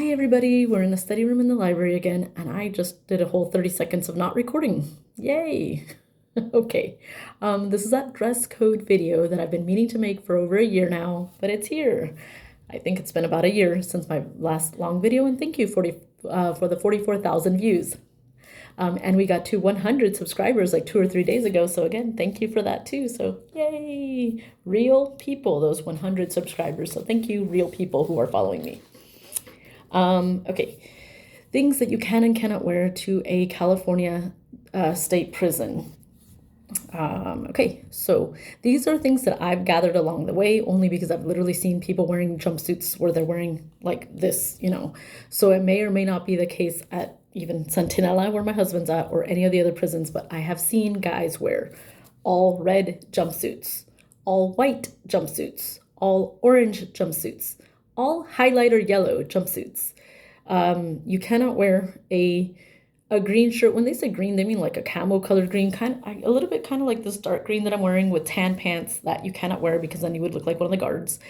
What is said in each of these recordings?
Hi, everybody. We're in the study room in the library again, and I just did a whole 30 seconds of not recording. Yay! Okay. This is that dress code video that I've been meaning to make for over a year now, but it's here. I think it's been about a year since my last long video, and thank you for the 44,000 views. And we got to 100 subscribers like 2 or 3 days ago. So again, thank you for that too. So yay, real people, those 100 subscribers. So thank you, real people who are following me. Okay, things that you can and cannot wear to a California state prison. Okay, so these are things that I've gathered along the way only because I've literally seen people wearing jumpsuits where they're wearing like this, So it may or may not be the case at even Centinela, where my husband's at, or any of the other prisons, but I have seen guys wear all red jumpsuits, all white jumpsuits, all orange jumpsuits, all highlighter yellow jumpsuits. You cannot wear a green shirt. When they say green, they mean like a camo colored green, a little bit kind of like this dark green that I'm wearing with tan pants that you cannot wear because then you would look like one of the guards.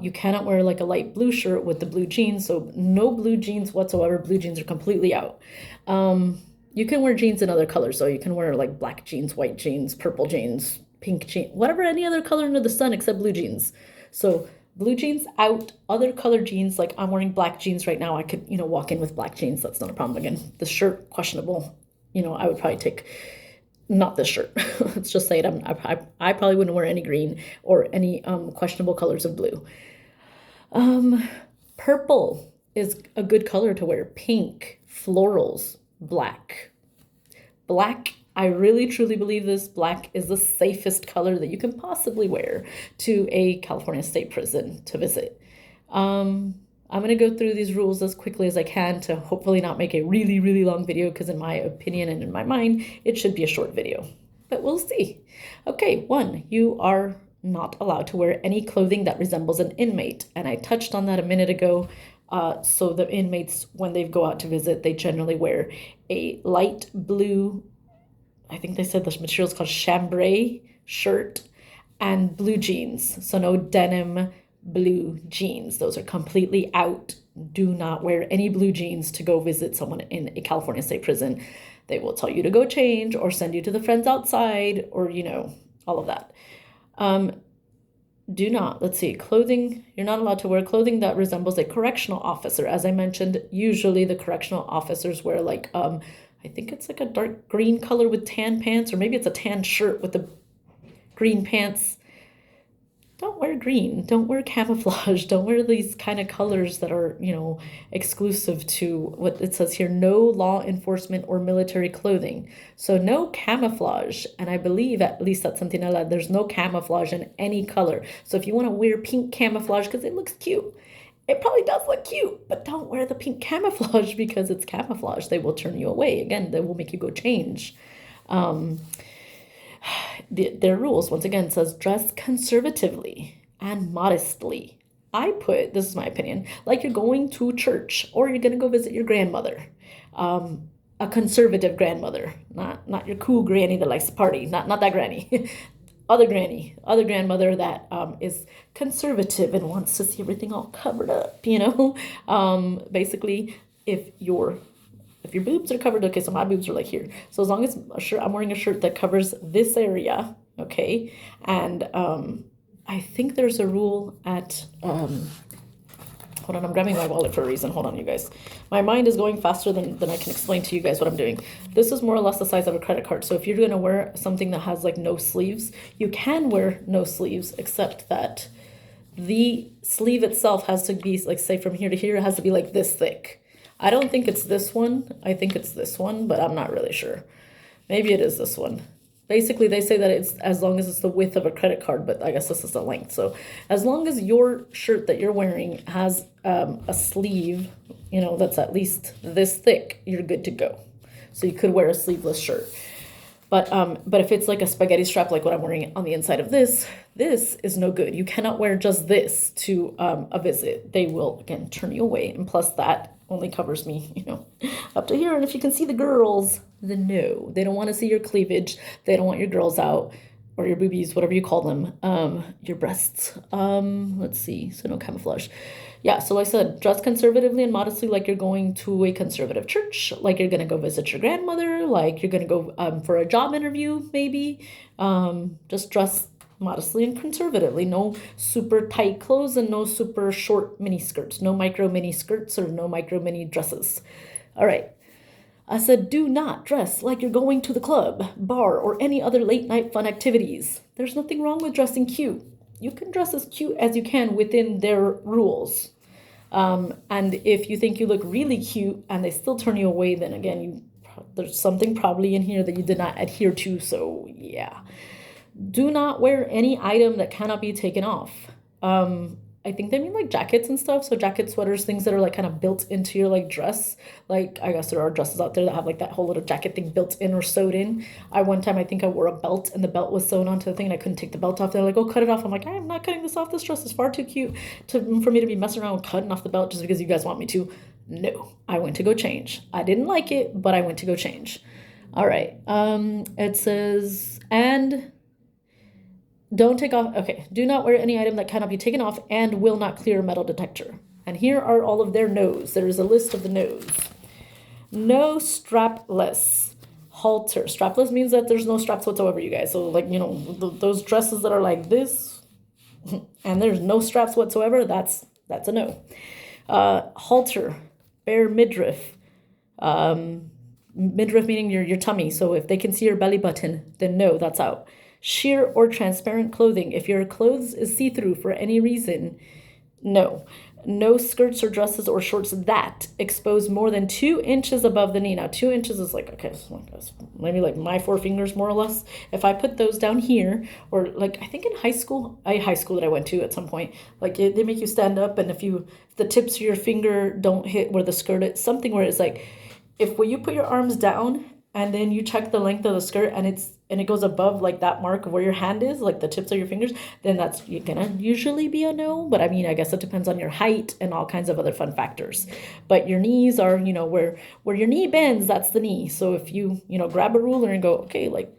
You cannot wear like a light blue shirt with the blue jeans. So no blue jeans whatsoever. Blue jeans are completely out. You can wear jeans in other colors. So you can wear like black jeans, white jeans, purple jeans, pink jeans, whatever, any other color under the sun except blue jeans. So blue jeans out, other colored jeans, like I'm wearing black jeans right now. I could, walk in with black jeans. That's not a problem. Again, the shirt, questionable. I would probably take not this shirt. Let's just say it. I probably wouldn't wear any green or any questionable colors of blue. Purple is a good color to wear. Pink, florals, black. Black, I really truly believe this. Black is the safest color that you can possibly wear to a California state prison to visit. I'm going to go through these rules as quickly as I can to hopefully not make a really, really long video because in my opinion and in my mind, it should be a short video. But we'll see. Okay, 1, you are not allowed to wear any clothing that resembles an inmate. And I touched on that a minute ago. So the inmates, when they go out to visit, they generally wear a light blue, I think they said the material is called chambray shirt and blue jeans. So no denim blue jeans. Those are completely out. Do not wear any blue jeans to go visit someone in a California state prison. They will tell you to go change or send you to the friends outside or, all of that. Do not, let's see, clothing, you're not allowed to wear clothing that resembles a correctional officer. As I mentioned, usually the correctional officers wear like, I think it's like a dark green color with tan pants, or maybe it's a tan shirt with the green pants. Don't wear green. Don't wear camouflage. Don't wear these kind of colors that are, exclusive to what it says here, no law enforcement or military clothing. So no camouflage. And I believe, at least at Centinela, there's no camouflage in any color. So if you want to wear pink camouflage because it looks cute, it probably does look cute, but don't wear the pink camouflage because it's camouflage. They will turn you away. Again, they will make you go change. Their rules, once again, says dress conservatively and modestly. I put, this is my opinion, like you're going to church or you're going to go visit your grandmother. A conservative grandmother, not your cool granny that likes to party, not that granny. Other grandmother that is conservative and wants to see everything all covered up, Basically, if your boobs are covered, okay, so my boobs are like here. So as long as I'm wearing a shirt that covers this area, okay, and I think there's a rule at, hold on, I'm grabbing my wallet for a reason. Hold on, you guys. My mind is going faster than I can explain to you guys what I'm doing. This is more or less the size of a credit card. So if you're going to wear something that has like no sleeves, you can wear no sleeves, except that the sleeve itself has to be like, say from here to here, it has to be like this thick. I don't think it's this one. I think it's this one, but I'm not really sure. Maybe it is this one. Basically, they say that it's as long as it's the width of a credit card, but I guess this is the length. So as long as your shirt that you're wearing has a sleeve, that's at least this thick, you're good to go. So you could wear a sleeveless shirt. But if it's like a spaghetti strap, like what I'm wearing on the inside of this is no good. You cannot wear just this to a visit. They will, again, turn you away. And plus that only covers me, up to here. And if you can see the girls, then no. They don't want to see your cleavage. They don't want your girls out. or your boobies, whatever you call them, your breasts. Let's see, so no camouflage. Yeah, so like I said, dress conservatively and modestly like you're going to a conservative church, like you're gonna go visit your grandmother, like you're gonna go for a job interview, maybe. Just dress modestly and conservatively. No super tight clothes and no super short mini skirts. No micro mini skirts or no micro mini dresses. All right. I said, do not dress like you're going to the club, bar, or any other late night fun activities. There's nothing wrong with dressing cute. You can dress as cute as you can within their rules. And if you think you look really cute and they still turn you away, then again, there's something probably in here that you did not adhere to. So yeah, do not wear any item that cannot be taken off. I think they mean like jackets and stuff. So jacket, sweaters, things that are like kind of built into your like dress. Like I guess there are dresses out there that have like that whole little jacket thing built in or sewed in. One time I think I wore a belt and the belt was sewn onto the thing and I couldn't take the belt off. They're like, oh, cut it off. I'm like, I'm not cutting this off. This dress is far too cute for me to be messing around with cutting off the belt just because you guys want me to. No, I went to go change. I didn't like it, but I went to go change. All right. It says, and don't take off, okay, do not wear any item that cannot be taken off and will not clear a metal detector. And here are all of their no's. There is a list of the no's. No strapless halter. Strapless means that there's no straps whatsoever, you guys. So like, those dresses that are like this and there's no straps whatsoever, that's a no. Halter, bare midriff. Midriff meaning your tummy. So if they can see your belly button, then no, that's out. Sheer or transparent clothing. If your clothes is see-through for any reason, no. No skirts or dresses or shorts that expose more than 2 inches above the knee. Now, 2 inches is like, okay, so maybe like my 4 fingers more or less. If I put those down here, or like I think in high school that I went to at some point, like they make you stand up, and if the tips of your finger don't hit where the skirt is, something where it's like, when you put your arms down and then you check the length of the skirt and it goes above like that mark of where your hand is, like the tips of your fingers, then that's gonna usually be a no. But I mean, I guess it depends on your height and all kinds of other fun factors. But your knees are, where your knee bends, that's the knee. So if you, grab a ruler and go, okay, like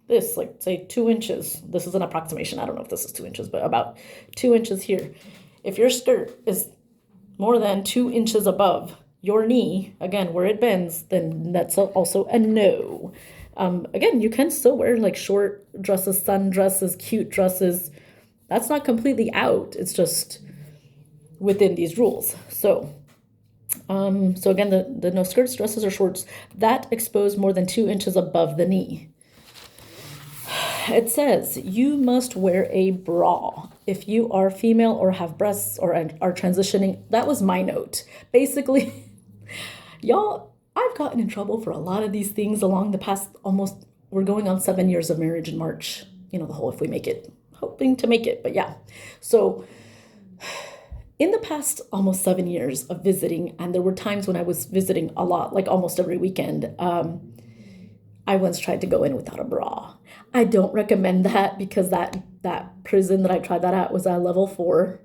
this, like say 2 inches, this is an approximation. I don't know if this is 2 inches, but about 2 inches here. If your skirt is more than 2 inches above your knee, again, where it bends, then that's also a no. Again, you can still wear like short dresses, sundresses, cute dresses. That's not completely out. It's just within these rules. So again, the no skirts, dresses, or shorts that expose more than 2 inches above the knee. It says you must wear a bra if you are female or have breasts or are transitioning. That was my note. Basically, y'all, I've gotten in trouble for a lot of these things along the past we're going on 7 years of marriage in March. The whole if we make it, hoping to make it, but yeah. So in the past almost 7 years of visiting, and there were times when I was visiting a lot, like almost every weekend, I once tried to go in without a bra. I don't recommend that because that prison that I tried that at was at level 4.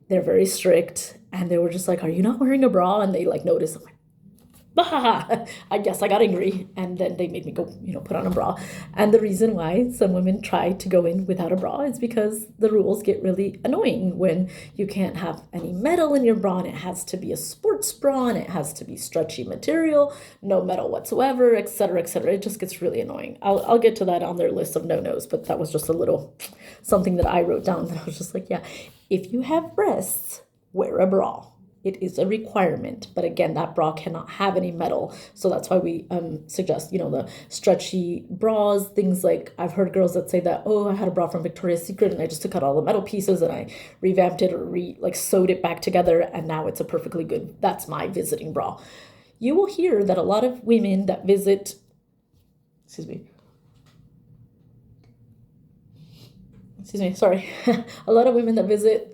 They're very strict, and they were just like, are you not wearing a bra? And they like noticed. I'm like, bah! I guess I got angry, and then they made me go, put on a bra. And the reason why some women try to go in without a bra is because the rules get really annoying when you can't have any metal in your bra, and it has to be a sports bra, and it has to be stretchy material, no metal whatsoever, etc., etc. It just gets really annoying. I'll get to that on their list of no-nos, but that was just a little something that I wrote down that I was just like, yeah, if you have breasts, wear a bra. It is a requirement, but again, that bra cannot have any metal. So that's why we suggest, the stretchy bras, things like I've heard girls that say that, oh, I had a bra from Victoria's Secret and I just took out all the metal pieces and I revamped it or sewed it back together and now it's a perfectly good, that's my visiting bra. You will hear that a lot of women that visit, sorry. A lot of women that visit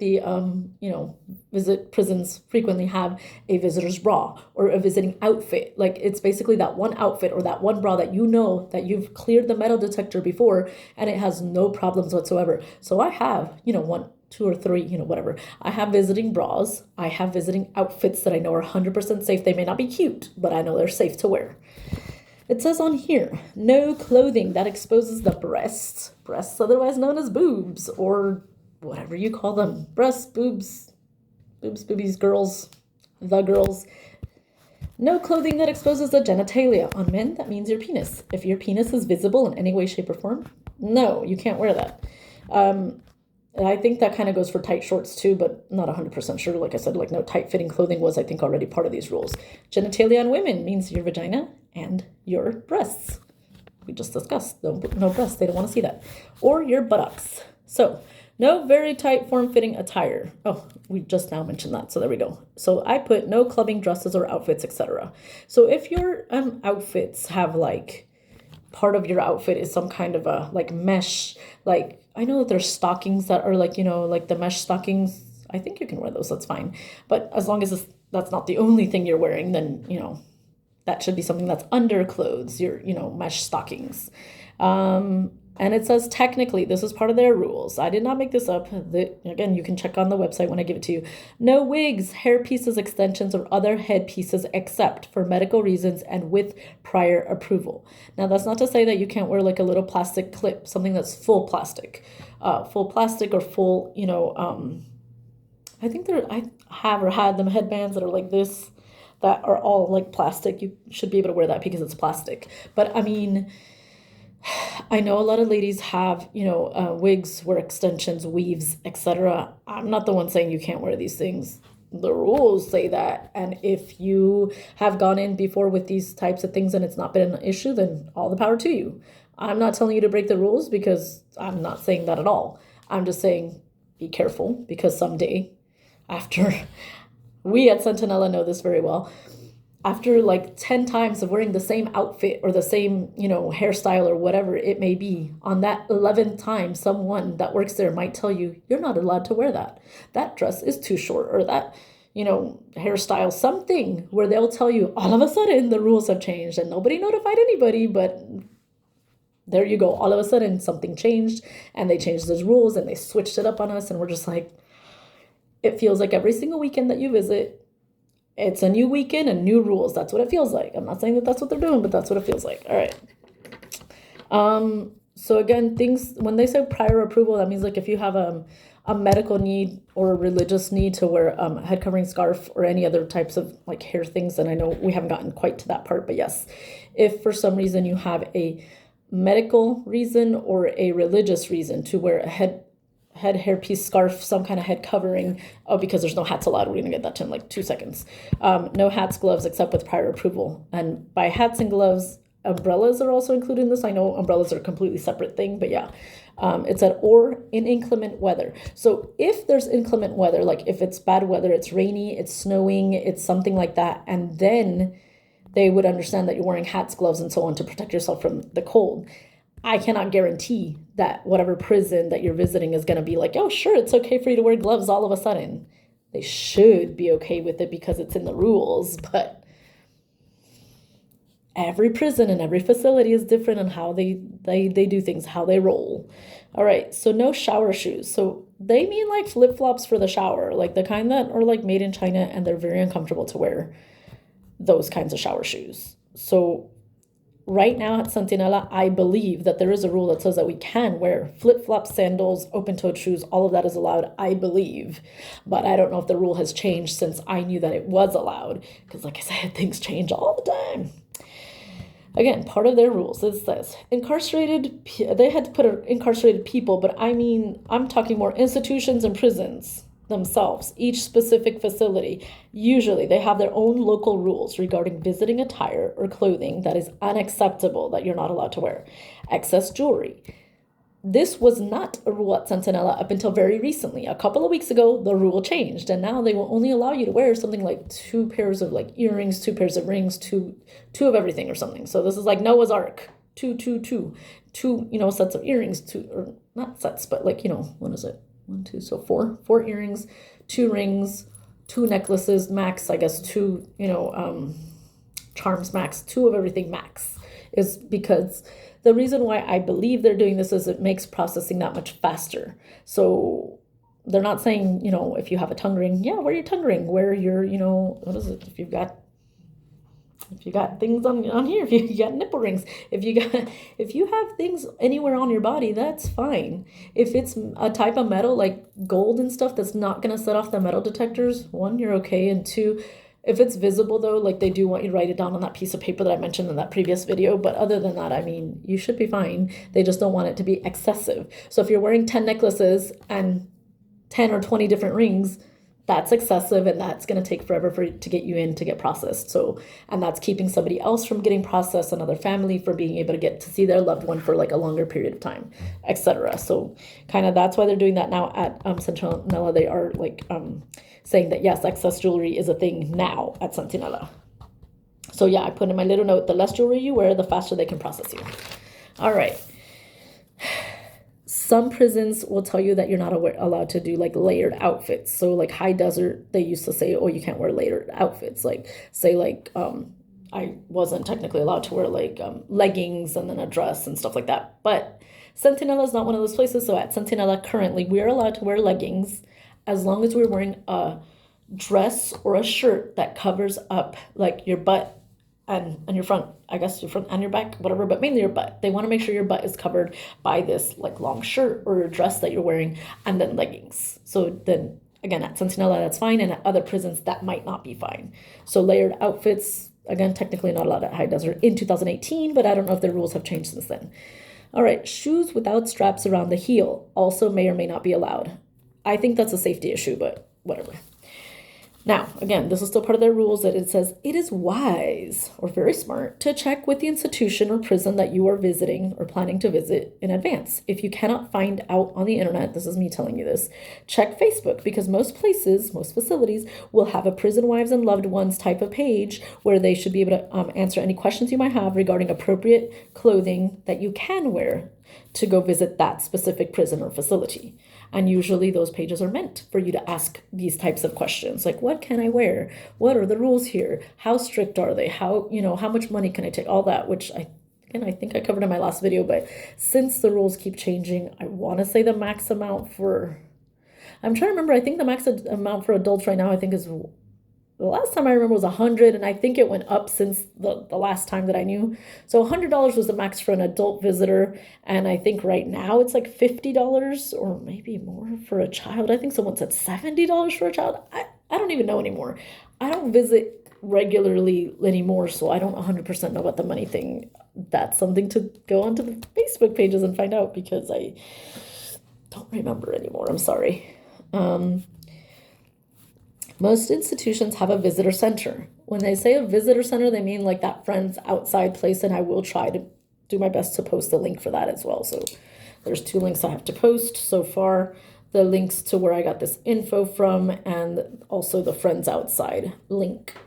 visit prisons frequently have a visitor's bra or a visiting outfit. Like it's basically that one outfit or that one bra that that you've cleared the metal detector before and it has no problems whatsoever. So I have, 1, 2, or 3, whatever. I have visiting bras. I have visiting outfits that I know are 100% safe. They may not be cute, but I know they're safe to wear. It says on here, no clothing that exposes the breasts otherwise known as boobs, or whatever you call them, breasts, boobs, boobs, boobies, girls, the girls. No clothing that exposes the genitalia. On men, that means your penis. If your penis is visible in any way, shape, or form, no, you can't wear that. And I think that kind of goes for tight shorts too, but not 100% sure. Like I said, like no tight fitting clothing was, I think, already part of these rules. Genitalia on women means your vagina and your breasts. We just discussed no breasts. They don't want to see that. Or your buttocks. So no very tight form-fitting attire. Oh, we just now mentioned that, so there we go. So I put no clubbing dresses or outfits, etc. So if your outfits have like part of your outfit is some kind of a like mesh, like I know that there's stockings that are like, like the mesh stockings. I think you can wear those, that's fine. But as long as that's not the only thing you're wearing, then, that should be something that's under clothes, your, mesh stockings. And it says technically, this is part of their rules. I did not make this up. Again, you can check on the website when I give it to you. No wigs, hair pieces, extensions, or other head pieces except for medical reasons and with prior approval. Now, that's not to say that you can't wear like a little plastic clip, something that's full plastic or full, I think I have or had them headbands that are like this, that are all like plastic. You should be able to wear that because it's plastic. But I mean, I know a lot of ladies have, wigs, wear extensions, weaves, etc. I'm not the one saying you can't wear these things. The rules say that. And if you have gone in before with these types of things and it's not been an issue, then all the power to you. I'm not telling you to break the rules because I'm not saying that at all. I'm just saying be careful because someday after we at Sentinella know this very well, after like 10 times of wearing the same outfit or the same, hairstyle or whatever it may be, on that 11th time, someone that works there might tell you, you're not allowed to wear that. That dress is too short, or that, hairstyle, something where they'll tell you all of a sudden the rules have changed and nobody notified anybody, but there you go. All of a sudden something changed and they changed those rules and they switched it up on us. And we're just like, it feels like every single weekend that you visit, it's a new weekend and new rules. That's what it feels like. I'm not saying that that's what they're doing, but that's what it feels like. All right. So again, things, when they say prior approval, that means like if you have a medical need or a religious need to wear a head covering scarf or any other types of like hair things. And I know we haven't gotten quite to that part, but yes, if for some reason you have a medical reason or a religious reason to wear a head hairpiece, scarf, some kind of head covering. Oh, because there's no hats allowed. We're going to get that to in like 2 seconds. No hats, gloves, except with prior approval. And by hats and gloves, umbrellas are also included in this. I know umbrellas are a completely separate thing, but yeah. It said, or in inclement weather. So if there's inclement weather, like if it's bad weather, it's rainy, it's snowing, it's something like that, and then they would understand that you're wearing hats, gloves, and so on to protect yourself from the cold. I cannot guarantee that whatever prison that you're visiting is going to be like, oh, sure, it's okay for you to wear gloves all of a sudden. They should be okay with it because it's in the rules, but every prison and every facility is different in how they do things, how they roll. All right, so no shower shoes. So they mean like flip-flops for the shower, like the kind that are like made in China, and they're very uncomfortable to wear those kinds of shower shoes. So right now at Sentinella, I believe that there is a rule that says that we can wear flip-flops, sandals, open-toed shoes. All of that is allowed, I believe. But I don't know if the rule has changed since I knew that it was allowed. Because like I said, things change all the time. Again, part of their rules, it says incarcerated, they had to put incarcerated people, but I mean, I'm talking more institutions and prisons themselves, each specific facility. Usually they have their own local rules regarding visiting attire or clothing that is unacceptable, that you're not allowed to wear. Excess jewelry. This was not a rule at Sentinella up until very recently. A couple of weeks ago, the rule changed, and now they will only allow you to wear something like 2 pairs of like earrings, 2 pairs of rings, two of everything or something. So this is like Noah's Ark, two, sets of earrings, or not sets, but like, what is it? 1, 2, so 4 earrings, 2 rings, 2 necklaces, max, I guess 2, charms max, 2 of everything max, is because the reason why I believe they're doing this is it makes processing that much faster. So they're not saying, if you have a tongue ring, yeah, wear your tongue ring, wear your, what is it, if you've got If you got things on here, if you got nipple rings, if you have things anywhere on your body, that's fine. If it's a type of metal like gold and stuff that's not gonna set off the metal detectors, one, you're okay, and two, if it's visible though, like they do want you to write it down on that piece of paper that I mentioned in that previous video. But other than that, I mean, you should be fine. They just don't want it to be excessive. So if you're wearing 10 necklaces and 10 or 20 different rings, that's excessive, and that's going to take forever to get you in to get processed. So, and that's keeping somebody else from getting processed, another family from being able to get to see their loved one for like a longer period of time, etc. So kind of that's why they're doing that now at Centinela. They are like saying that yes, excess jewelry is a thing now at Centinela. So yeah, I put in my little note, the less jewelry you wear, the faster they can process you. All right. Some prisons will tell you that you're not allowed to do like layered outfits. So like high desert, they used to say, oh, you can't wear layered outfits. Like say like I wasn't technically allowed to wear like leggings and then a dress and stuff like that. But Centinela is not one of those places. So at Centinela currently, we're allowed to wear leggings as long as we're wearing a dress or a shirt that covers up like your butt and your front, I guess your front and your back, whatever, but mainly your butt. They want to make sure your butt is covered by this like long shirt or dress that you're wearing and then leggings. So then again, at Centinela, that's fine. And at other prisons, that might not be fine. So layered outfits, again, technically not allowed at High Desert in 2018, but I don't know if the rules have changed since then. All right, shoes without straps around the heel also may or may not be allowed. I think that's a safety issue, but whatever. Now, again, this is still part of their rules that it says it is wise or very smart to check with the institution or prison that you are visiting or planning to visit in advance. If you cannot find out on the internet, this is me telling you this, check Facebook, because most places, most facilities will have a prison wives and loved ones type of page where they should be able to answer any questions you might have regarding appropriate clothing that you can wear to go visit that specific prison or facility. And usually those pages are meant for you to ask these types of questions. Like, what can I wear? What are the rules here? How strict are they? How much money can I take? All that, which I think I covered in my last video, but since the rules keep changing, I want to say the max amount I'm trying to remember, I think the max amount for adults right now, I think is, the last time I remember was 100, and I think it went up since the last time that I knew. So $100 was the max for an adult visitor, and I think right now it's like $50 or maybe more for a child. I think someone said $70 for a child. I don't even know anymore. I don't visit regularly anymore, so I don't 100% know about the money thing. That's something to go onto the Facebook pages and find out, because I don't remember anymore. I'm sorry. Most institutions have a visitor center. When they say a visitor center, they mean like that friends outside place, and I will try to do my best to post the link for that as well. So there's 2 links I have to post so far. The links to where I got this info from, and also the friends outside link,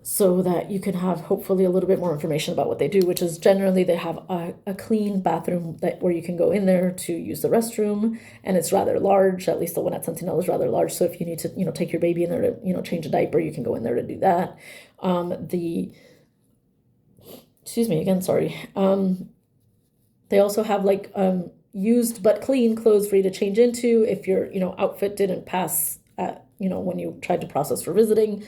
so that you can have hopefully a little bit more information about what they do, which is generally they have a clean bathroom where you can go in there to use the restroom, and it's rather large. At least the one at Centinela is rather large. So if you need to, take your baby in there to, change a diaper, you can go in there to do that. Excuse me again, sorry. They also have like used but clean clothes for you to change into if your, outfit didn't pass at, when you tried to process for visiting.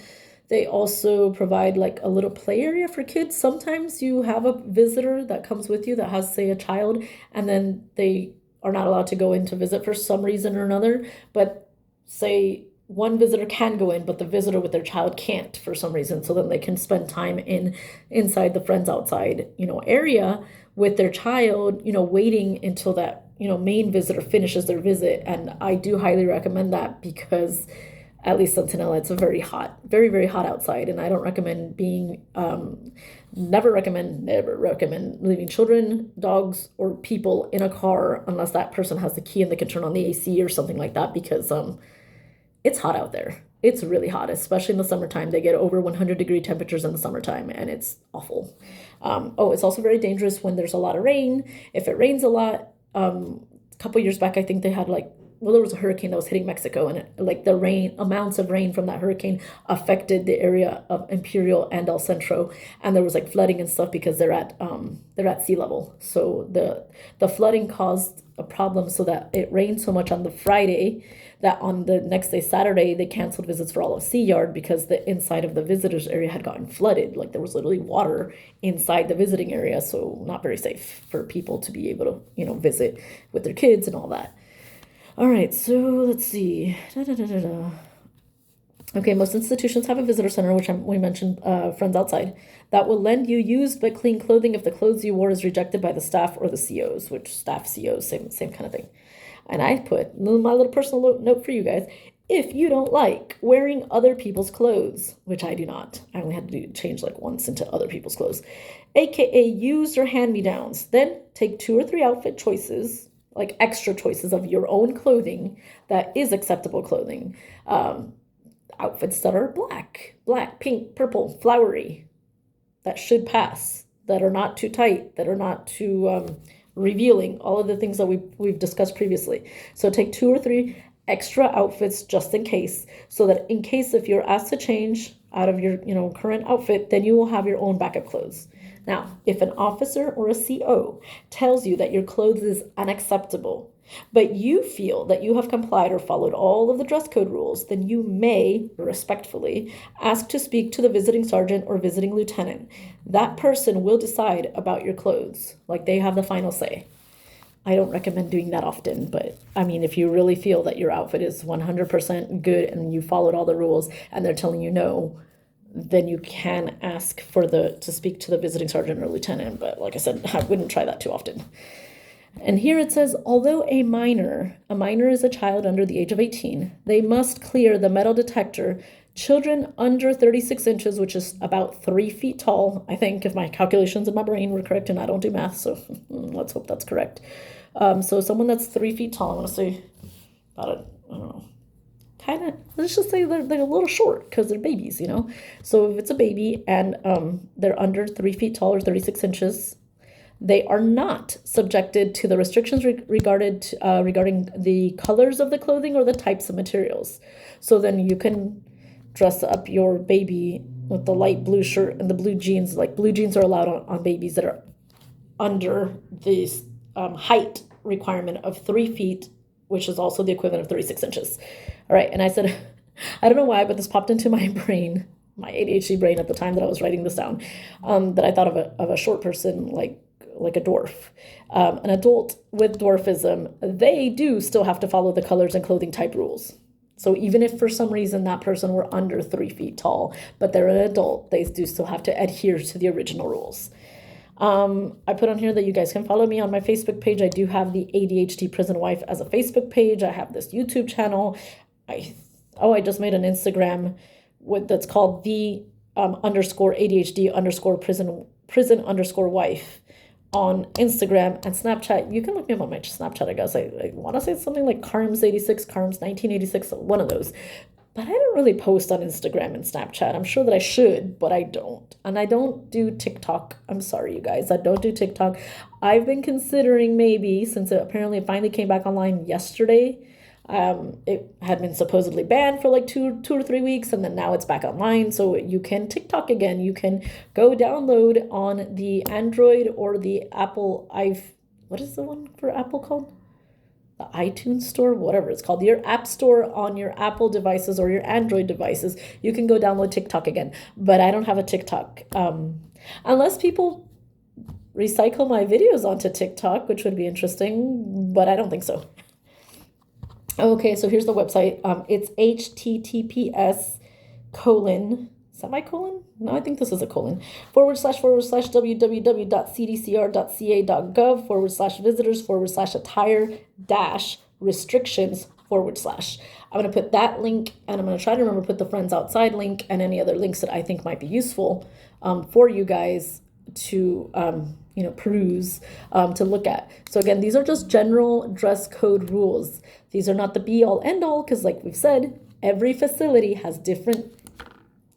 They also provide like a little play area for kids. Sometimes you have a visitor that comes with you that has, say, a child, and then they are not allowed to go in to visit for some reason or another. But say one visitor can go in, but the visitor with their child can't for some reason. So then they can spend time inside the friends outside, area with their child, waiting until that, main visitor finishes their visit. And I do highly recommend that, because at least Centinela, it's very hot, very, very hot outside. And I don't recommend never recommend leaving children, dogs, or people in a car unless that person has the key and they can turn on the AC or something like that, because it's hot out there. It's really hot, especially in the summertime. They get over 100-degree temperatures in the summertime, and it's awful. It's also very dangerous when there's a lot of rain. If it rains a lot, a couple years back, I think they had there was a hurricane that was hitting Mexico, and the amounts of rain from that hurricane affected the area of Imperial and El Centro, and there was flooding and stuff because they're at sea level. So the flooding caused a problem, so that it rained so much on the Friday that on the next day, Saturday, they canceled visits for all of C Yard because the inside of the visitors area had gotten flooded. Like there was literally water inside the visiting area, so not very safe for people to be able to, visit with their kids and all that. All right, so let's see. Okay, most institutions have a visitor center, which we mentioned, friends outside, that will lend you used but clean clothing if the clothes you wore is rejected by the staff or the COs, which staff COs, same kind of thing. And I put my little personal note for you guys. If you don't like wearing other people's clothes, which I do not, I only had to change like once into other people's clothes, AKA used or hand-me-downs, then take 2 or 3 outfit choices, like extra choices of your own clothing that is acceptable clothing. Outfits that are black, pink, purple, flowery, that should pass, that are not too tight, that are not too revealing, all of the things that we've discussed previously. So take 2 or 3 extra outfits just in case, so that in case if you're asked to change out of your current outfit, then you will have your own backup clothes. Now, if an officer or a CO tells you that your clothes is unacceptable, but you feel that you have complied or followed all of the dress code rules, then you may, respectfully, ask to speak to the visiting sergeant or visiting lieutenant. That person will decide about your clothes. Like, they have the final say. I don't recommend doing that often, but I mean, if you really feel that your outfit is 100% good and you followed all the rules and they're telling you no, then you can ask to speak to the visiting sergeant or lieutenant. But like I said, I wouldn't try that too often. And here it says, although a minor is a child under the age of 18, they must clear the metal detector. Children under 36 inches, which is about 3 feet tall, I think, if my calculations in my brain were correct, and I don't do math, so let's hope that's correct. So someone that's 3 feet tall, I want to say about I don't know, kind of, let's just say they're a little short because they're babies, So if it's a baby and they're under 3 feet tall or 36 inches, they are not subjected to the restrictions regarding the colors of the clothing or the types of materials. So then you can dress up your baby with the light blue shirt and the blue jeans. Like blue jeans are allowed on babies that are under the height requirement of 3 feet, which is also the equivalent of 36 inches. All right, and I said, I don't know why, but this popped into my brain, my ADHD brain at the time that I was writing this down, that I thought of a short person like a dwarf. An adult with dwarfism, they do still have to follow the colors and clothing type rules. So even if for some reason that person were under 3 feet tall, but they're an adult, they do still have to adhere to the original rules. I put on here that you guys can follow me on my Facebook page. I do have the ADHD Prison Wife as a Facebook page. I have this YouTube channel. I just made an Instagram that's called the _ADHD_prison underscore wife on Instagram and Snapchat. You can look me up on my Snapchat, I guess. I want to say it's something like Carms86, Carms1986, one of those. But I don't really post on Instagram and Snapchat. I'm sure that I should, but I don't. And I don't do TikTok. I'm sorry, you guys. I don't do TikTok. I've been considering maybe, since it finally came back online yesterday. It had been supposedly banned for like two or 3 weeks, and then now it's back online. So you can TikTok again. You can go download on the Android or the Apple. What is the one for Apple called? The iTunes store, whatever it's called, your app store on your Apple devices or your Android devices. You can go download TikTok again, but I don't have a TikTok. Unless people recycle my videos onto TikTok, which would be interesting, but I don't think so. Okay, so here's the website. It's https:// semicolon? No, I think this is a colon. / www.cdcr.ca.gov /visitors / attire -restrictions / I'm going to put that link, and I'm going to try to remember to put the Friends Outside link and any other links that I think might be useful for you guys to peruse, to look at. So again, these are just general dress code rules. These are not the be all end all, because like we've said, every facility has different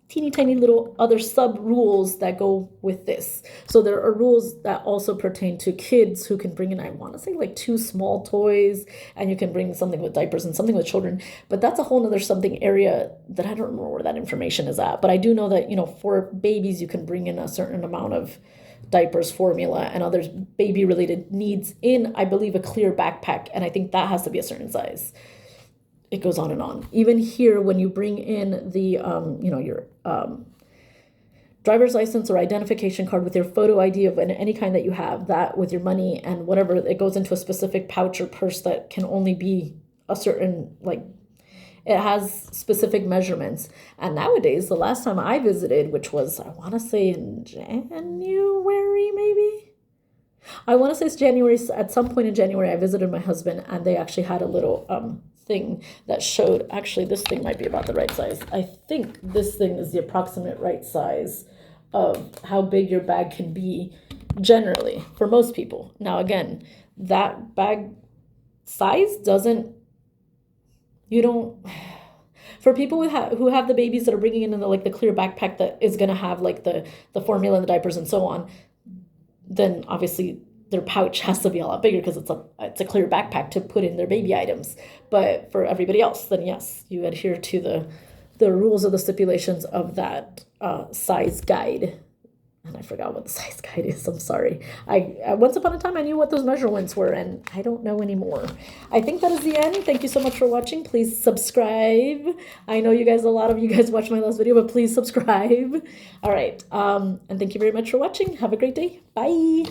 teeny tiny little other sub rules that go with this. So there are rules that also pertain to kids who can bring in, I want to say like 2 small toys, and you can bring something with diapers and something with children, but that's a whole nother something area that I don't remember where that information is at. But I do know that, for babies, you can bring in a certain amount of diapers, formula, and other baby related needs in, I believe, a clear backpack. And I think that has to be a certain size. it goes on and on. Even here, when you bring in the, your driver's license or identification card with your photo ID of any kind that you have, that with your money and whatever, it goes into a specific pouch or purse that can only be a certain, like, it has specific measurements. And nowadays, the last time I visited, which was, I want to say in January, maybe? I want to say it's January. At some point in January, I visited my husband, and they actually had a little thing that showed, actually, this thing might be about the right size. I think this thing is the approximate right size of how big your bag can be generally for most people. Now, again, that bag size doesn't, you don't, for people who have the babies that are bringing in the clear backpack that is going to have like the formula and the diapers and so on, then obviously their pouch has to be a lot bigger because it's a clear backpack to put in their baby items. But for everybody else, then yes, you adhere to the rules or the stipulations of that size guide. And I forgot what the size guide is. I'm sorry. I once upon a time I knew what those measurements were, and I don't know anymore. I think that is the end. Thank you so much for watching. Please subscribe. I know a lot of you guys watched my last video, but please subscribe. All right. And thank you very much for watching. Have a great day. Bye.